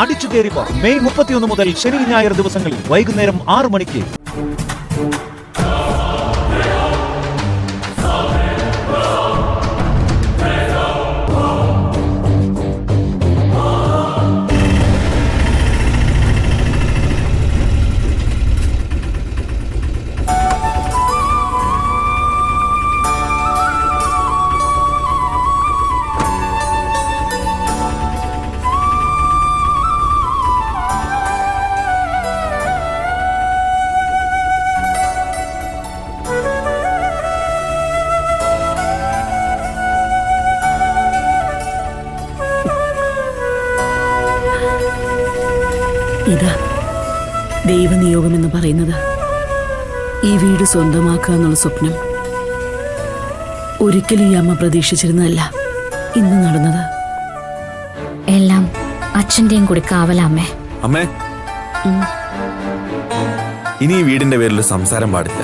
അടിച്ചു കയറിപ്പോ മെയ് 31 മുതൽ ശനി ഞായർ ദിവസങ്ങളിൽ വൈകുന്നേരം 6 മണിക്ക്. ഇതാ ദൈവനിയോഗമെന്ന് പറയുന്നത്. ഈ വീട് സ്വന്തമാക്കുക എന്നുള്ള സ്വപ്നം ഒരിക്കലും ഈ അമ്മ പ്രതീക്ഷിച്ചിരുന്നതല്ല ഇന്ന് നടന്നത്. എല്ലാം അച്ഛന്റെയും കൂടി കാവലാമ്മേ. അമ്മേ, ഇനി ഈ വീടിന്റെ പേരിൽ സംസാരം പാടില്ല.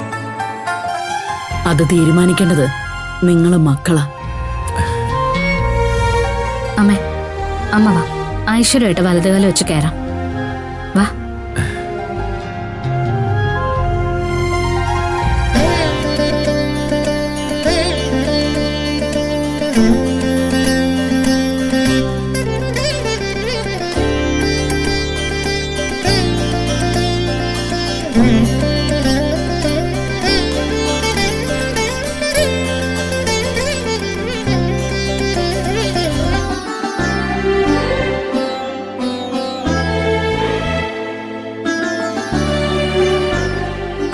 അത് തീരുമാനിക്കേണ്ടത് നിങ്ങളെ മക്കളാ. അമ്മേ, അമ്മ വാ, ഐശ്വര്യമായിട്ട് വലതുകാലം വെച്ച് കയറാം. വാ.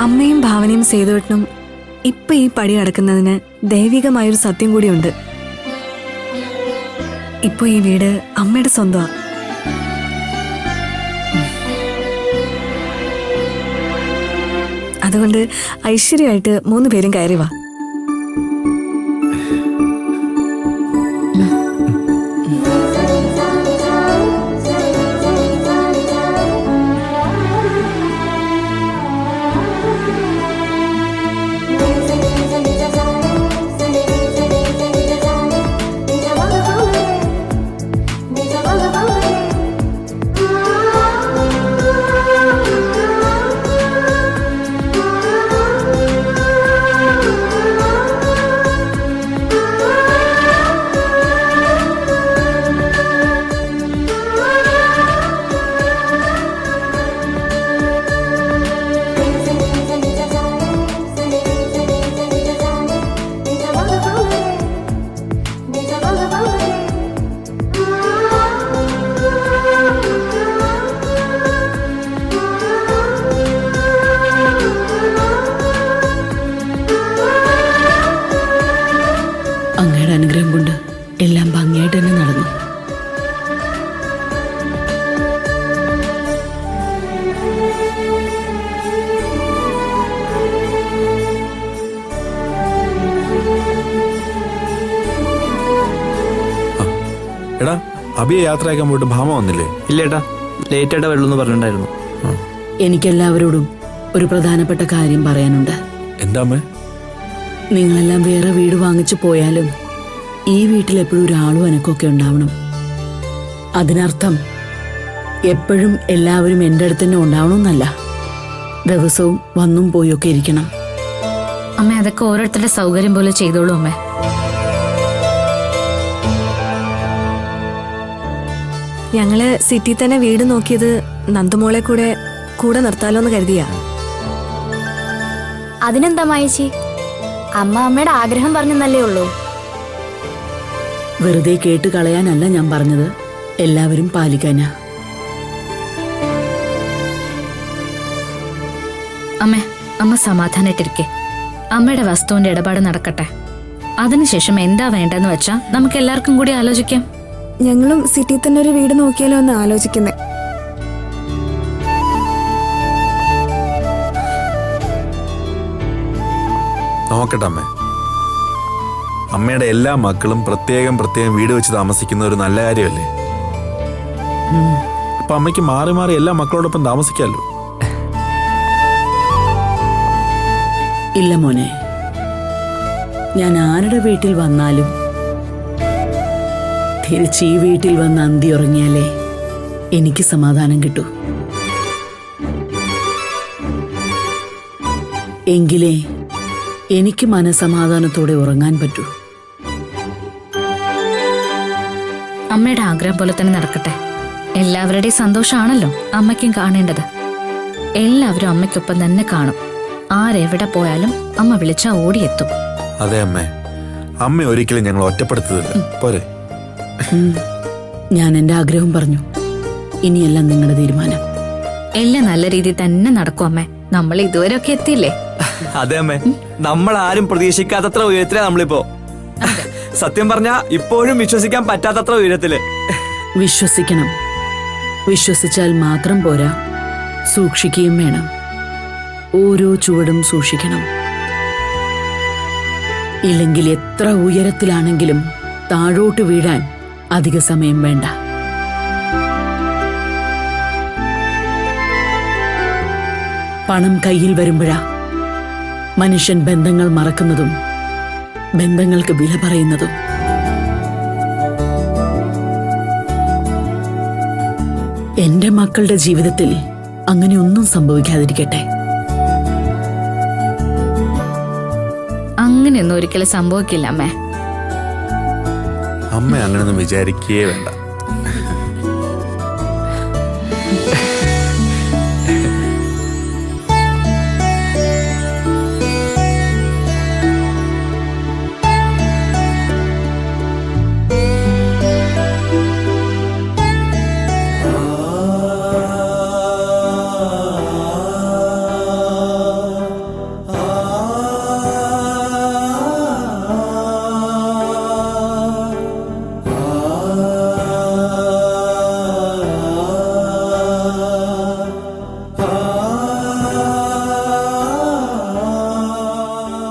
അമ്മയും ഭാവനയും സേതുവേട്ടനും ഇപ്പൊ ഈ പടി അടക്കുന്നതിന് ദൈവികമായൊരു സത്യം കൂടിയുണ്ട്. ഇപ്പൊ ഈ വീട് അമ്മയുടെ സ്വന്തമാ. അതുകൊണ്ട് ഐശ്വര്യമായിട്ട് 3 പേരും കയറി വാ. അങ്ങയുടെ അനുഗ്രഹം കൊണ്ട് എല്ലാം ഭംഗിയായിട്ട് തന്നെ നടന്നു. എടാ, അബിയെ യാത്രയാക്കാൻ പോയിട്ട് ഭാമ വന്നില്ലേ? ഇല്ല ഏട്ടാ, ലേറ്റ് ആയിട്ടാ വരുള്ളൂ പറഞ്ഞിട്ടുണ്ടായിരുന്നു. എനിക്കെല്ലാവരോടും ഒരു പ്രധാനപ്പെട്ട കാര്യം പറയാനുണ്ട്. എന്താ അമ്മേ? നിങ്ങളെല്ലാം വേറെ വീട് വാങ്ങിച്ചു പോയാലും ഈ വീട്ടിൽ എപ്പോഴും ഒരാളും എനക്കൊക്കെ ഉണ്ടാവണം. അതിനർത്ഥം എപ്പോഴും എല്ലാവരും എൻ്റെ അടുത്ത് തന്നെ ഉണ്ടാവണമെന്നല്ല, ദിവസവും വന്നും പോയൊക്കെ ഇരിക്കണം. അമ്മ, അതൊക്കെ ഓരോരുത്തരുടെ സൗകര്യം പോലെ ചെയ്തോളൂ അമ്മേ. ഞങ്ങള് സിറ്റി തന്നെ വീട് നോക്കിയത് നന്ദുമോളെ കൂടെ നിർത്താലോന്ന് കരുതിയാ. അതിനെന്താ മായേച്ചി, അമ്മ അമ്മയുടെ ആഗ്രഹം പറഞ്ഞെന്നല്ലേ ഉള്ളൂ. വെറുതെ കേട്ട് കളയാനല്ല ഞാൻ പറഞ്ഞത്, എല്ലാവരും പാലിക്കാനാ. അമ്മേ, അമ്മ സമാധാനായിട്ടിരിക്കെ. അമ്മയുടെ വസ്തുവിന്റെ ഇടപാട് നടക്കട്ടെ. അതിനുശേഷം എന്താ വേണ്ടെന്ന് വെച്ചാ നമുക്ക് എല്ലാവർക്കും കൂടി ആലോചിക്കാം. ഞങ്ങളും സിറ്റി തന്നെ ഒരു വീട് നോക്കിയാലോ എന്ന് ആലോചിക്കുന്നേ. നോക്കട്ടെ അമ്മേ, അമ്മയുടെ എല്ലാ മക്കളും പ്രത്യേകം വീട് വെച്ച് താമസിക്കുന്ന ഒരു നല്ല കാര്യമല്ലേ? അപ്പൊ അമ്മയ്ക്ക് മാറി മാറി എല്ലാ മക്കളോടൊപ്പം താമസിക്കാമല്ലോ. ഇല്ല മോനെ, ഞാൻ ആരുടെ വീട്ടിൽ വന്നാലും തിരിച്ച് ഈ വീട്ടിൽ വന്ന് അന്തി ഉറങ്ങിയാലേ എനിക്ക് സമാധാനം കിട്ടൂ. എങ്കിലേ എനിക്ക് മനസമാധാനത്തോടെ ഉറങ്ങാൻ പറ്റൂ. അമ്മയുടെ ആഗ്രഹം പോലെ തന്നെ നടക്കട്ടെ. എല്ലാവരുടെയും സന്തോഷമാണല്ലോ അമ്മയ്ക്കും കാണേണ്ടത്. എല്ലാവരും അമ്മയ്ക്കൊപ്പം തന്നെ കാണും. ആരെവിടെ പോയാലും അമ്മ വിളിച്ചാ ഓടിയെത്തും. അതെ അമ്മേ, അമ്മ ഒരിക്കലും ഞങ്ങൾ ഒറ്റപ്പെടുത്തതില്ല. പോരെ? ഞാൻ എന്റെ ആഗ്രഹം പറഞ്ഞു. ഇനിയെല്ലാം നിങ്ങളുടെ തീരുമാനം. എല്ലാം നല്ല രീതിയിൽ തന്നെ നടക്കും അമ്മേ. നമ്മൾ ഇതുവരെ ഒക്കെ എത്തിയില്ലേ? അതെ അമ്മേ, നമ്മൾ ആരും പ്രതീക്ഷിക്കാത്തത്ര ഉയരത്തിലാ നമ്മളിപ്പോ. സത്യം പറഞ്ഞാ ഇപ്പോഴും വിശ്വസിക്കാൻ പറ്റാത്തത്ര ഉയരത്തില്. വിശ്വസിക്കണം. വിശ്വസിച്ചാൽ മാത്രം പോരാ, സൂക്ഷിക്കുകയും വേണം. ഓരോ ചുവടും സൂക്ഷിക്കണം. ഇല്ലെങ്കിൽ എത്ര ഉയരത്തിലാണെങ്കിലും താഴോട്ട് വീഴാൻ അധിക സമയം വേണ്ട. പണം കയ്യിൽ വരുമ്പോഴാ മനുഷ്യൻ ബന്ധങ്ങൾ മറക്കുന്നതും ബന്ധങ്ങൾക്ക് വില പറയുന്നതും. എന്റെ മക്കളുടെ ജീവിതത്തിൽ അങ്ങനെ ഒന്നും സംഭവിക്കാതിരിക്കട്ടെ. അങ്ങനെയൊന്നും ഒരിക്കലും സംഭവിക്കില്ല അമ്മേ. അമ്മ അങ്ങനെയൊന്നും വിചാരിക്കേ വേണ്ട.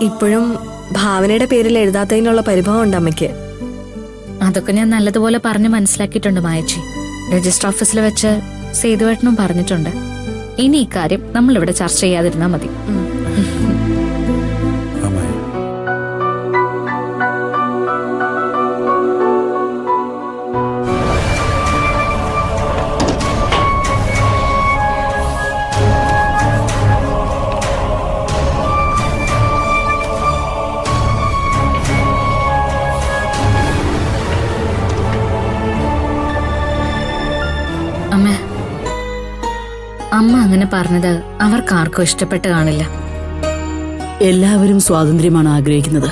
ഇപ്പോഴും ഭാവനയുടെ പേരിൽ എഴുതാത്തതിനുള്ള പരിഭവം ഉണ്ട് അമ്മയ്ക്ക്. അതൊക്കെ ഞാൻ നല്ലതുപോലെ പറഞ്ഞ് മനസ്സിലാക്കിയിട്ടുണ്ട് മായച്ചി. രജിസ്റ്റർ ഓഫീസിൽ വെച്ച് സേതുവേട്ടനും പറഞ്ഞിട്ടുണ്ട്. ഇനി ഇക്കാര്യം നമ്മളിവിടെ ചർച്ച ചെയ്യാതിരുന്നാ മതി. അമ്മേ, അമ്മേ, അമ്മ അങ്ങനെ പറഞ്ഞത് അവർക്കാർക്കും ഇഷ്ടപ്പെട്ട് കാണില്ല. എല്ലാവരും സ്വാതന്ത്ര്യമാണ് ആഗ്രഹിക്കുന്നത്.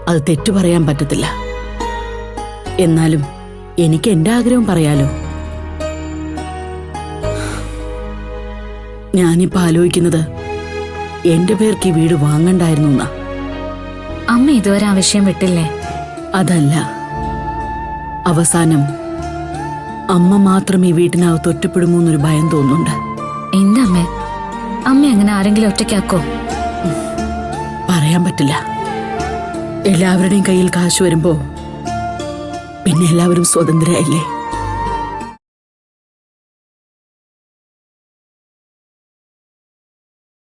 അത് തെറ്റു പറയാൻ പറ്റത്തില്ല. എന്നാലും എനിക്ക് എന്റെ ആഗ്രഹം പറയാലോ. ഞാനിപ്പോ ആലോചിക്കുന്നത് എന്റെ പേർക്ക് ഈ വീട് വാങ്ങണ്ടായിരുന്നു എന്നാ. അമ്മ ഇതുവരെ ആ വിഷയം വിട്ടില്ലേ? അതല്ല, അവസാനം അമ്മ മാത്രം ഈ വീട്ടിനകത്ത് ഒറ്റപ്പെടുമോ എന്നൊരു ഭയം തോന്നുന്നുണ്ട്. എന്റെ അമ്മേ, അമ്മ അങ്ങനെ ആരെങ്കിലും ഒറ്റയ്ക്കാക്കോ? പറയാൻ പറ്റില്ല. എല്ലാവരുടെയും കയ്യിൽ കാശ് വരുമ്പോ പിന്നെ എല്ലാവരും സ്വതന്ത്രരായില്ലേ?